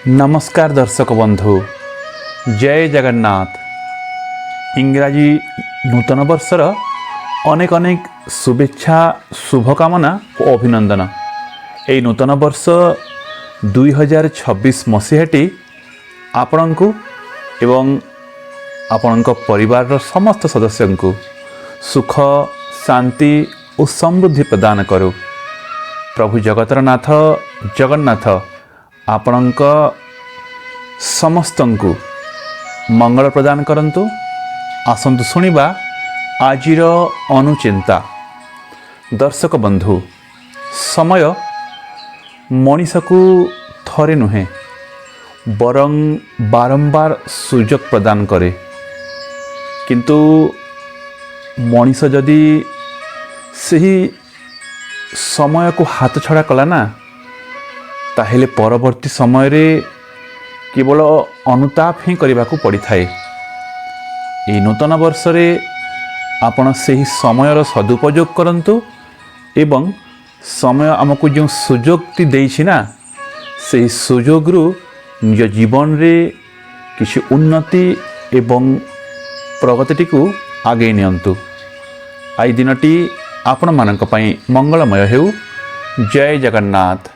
नमस्कार दर्शक बंधु, जय जगन्नाथ। इंग्राजी नूतन वर्षर अनेक अनेक शुभेच्छा शुभकामना और अभिनंदन। यही नूतन वर्ष 2026 मसीहाटी आपण को एवं आपण परिवार समस्त सदस्य को सुख शांति और समृद्धि प्रदान करू। प्रभु जगतर नाथ जगन्नाथ आपणक समस्त को मंगल प्रदान करंतु। आसंतु शुणिबा आजिर अनुचिंता। दर्शक बंधु, समय मनीष को थरे नुहे बरं बारंबार सुजोग प्रदान करे, किंतु मनीष जदि सही समय को हाथ छड़ा कला ना, ताहेले परवर्ती समय रे केवल अनुताप ही करने को पड़ी थाए। ये नूतन वर्ष रे आपण सही समयर सदुपयोग करंतु एवं समय आमको जो सुजोग टी देइछि ना, सही सुजोग रु निज जीवन रे किछि उन्नति एवं प्रगति को आगे नियंतु। आई दिनटी आपण मानक पई मंगलमय हेउ। जय जगन्नाथ।